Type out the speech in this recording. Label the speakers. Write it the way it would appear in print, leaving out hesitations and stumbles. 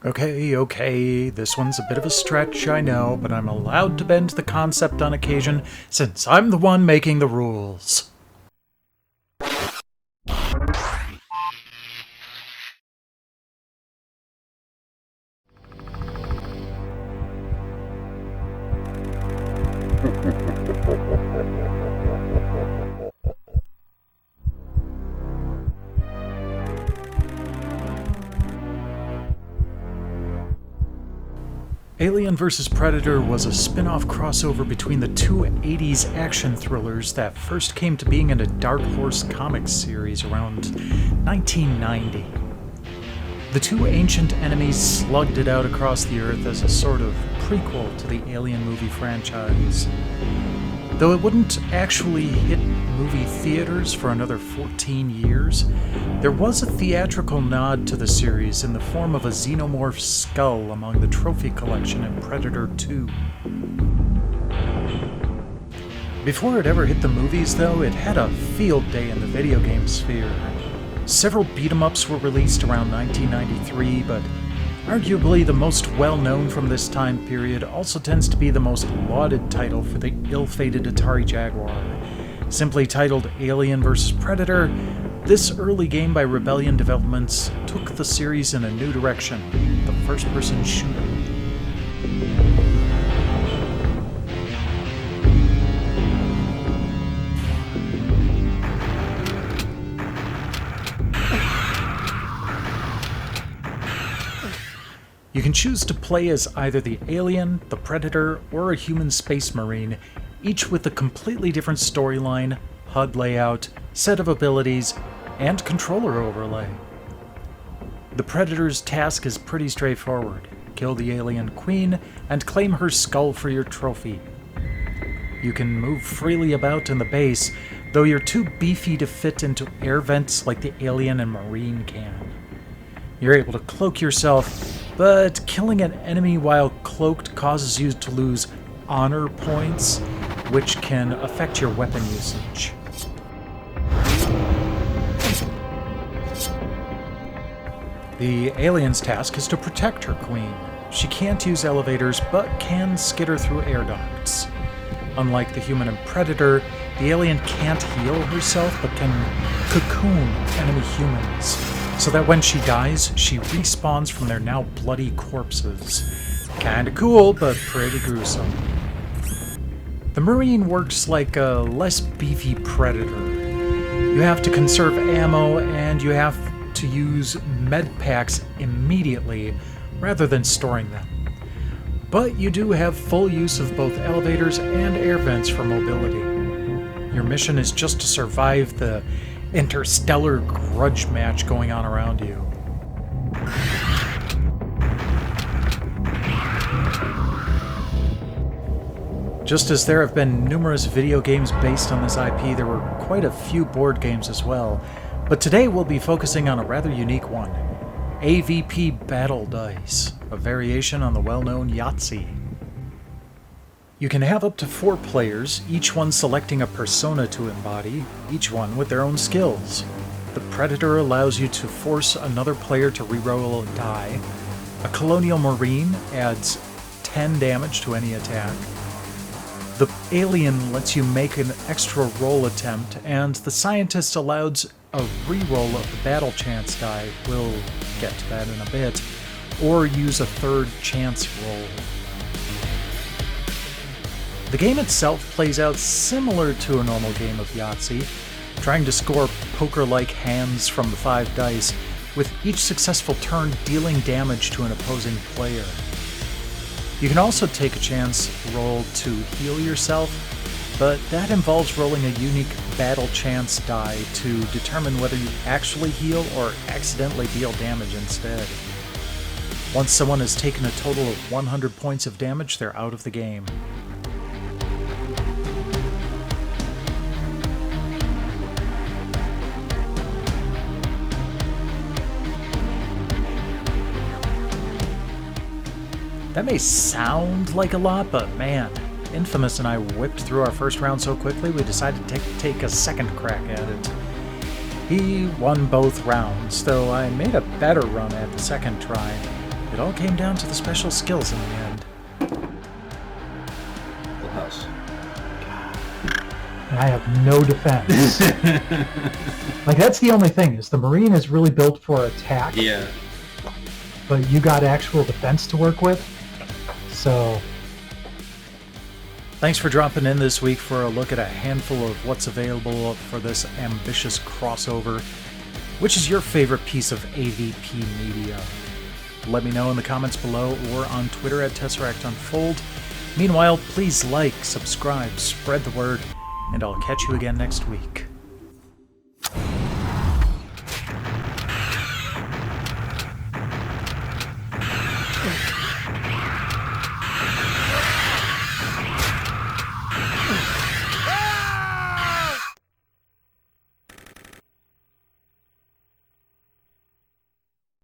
Speaker 1: Okay, this one's a bit of a stretch, I know, but I'm allowed to bend the concept on occasion since I'm the one making the rules. Alien vs. Predator was a spin-off crossover between the two 80s action thrillers that first came to being in a Dark Horse Comics series around 1990. The two ancient enemies slugged it out across the Earth as a sort of prequel to the Alien movie franchise. Though it wouldn't actually hit movie theaters for another 14 years, there was a theatrical nod to the series in the form of a xenomorph skull among the trophy collection in Predator 2. Before it ever hit the movies, though, it had a field day in the video game sphere. Several beat-em-ups were released around 1993, but arguably the most well-known from this time period also tends to be the most lauded title for the ill-fated Atari Jaguar. Simply titled Alien vs. Predator, this early game by Rebellion Developments took the series in a new direction, the first-person shooter. You can choose to play as either the alien, the predator, or a human space marine, each with a completely different storyline, HUD layout, set of abilities, and controller overlay. The predator's task is pretty straightforward. Kill the alien queen and claim her skull for your trophy. You can move freely about in the base, though you're too beefy to fit into air vents like the alien and marine can. You're able to cloak yourself, but killing an enemy while cloaked causes you to lose honor points, which can affect your weapon usage. The alien's task is to protect her queen. She can't use elevators, but can skitter through air ducts. Unlike the human and predator, the alien can't heal herself, but can cocoon enemy humans, so that when she dies, she respawns from their now bloody corpses. Kinda cool, but pretty gruesome. The Marine works like a less beefy predator. You have to conserve ammo, and you have to use med packs immediately, rather than storing them. But you do have full use of both elevators and air vents for mobility. Your mission is just to survive the interstellar grudge match going on around you. Just as there have been numerous video games based on this IP, there were quite a few board games as well, but today we'll be focusing on a rather unique one, AVP Battle Dice, a variation on the well-known Yahtzee. You can have up to 4 players, each one selecting a persona to embody, each one with their own skills. The Predator allows you to force another player to reroll a die. A Colonial Marine adds 10 damage to any attack. The Alien lets you make an extra roll attempt, and the Scientist allows a reroll of the battle chance die, we'll get to that in a bit, or use a third chance roll. The game itself plays out similar to a normal game of Yahtzee, trying to score poker-like hands from the 5 dice, with each successful turn dealing damage to an opposing player. You can also take a chance roll to heal yourself, but that involves rolling a unique battle chance die to determine whether you actually heal or accidentally deal damage instead. Once someone has taken a total of 100 points of damage, they're out of the game. That may sound like a lot, but man, Infamous and I whipped through our first round so quickly we decided to take a second crack at it. He won both rounds, though I made a better run at the second try. It all came down to the special skills in the end.
Speaker 2: Full house.
Speaker 3: And I have no defense. Like, that's the only thing, is the Marine is really built for attack.
Speaker 2: Yeah.
Speaker 3: But you got actual defense to work with. So...
Speaker 1: Thanks for dropping in this week for a look at a handful of what's available for this ambitious crossover. Which is your favorite piece of AVP media? Let me know in the comments below or on Twitter at TesseractUnfold. Meanwhile, please like, subscribe, spread the word, and I'll catch you again next week.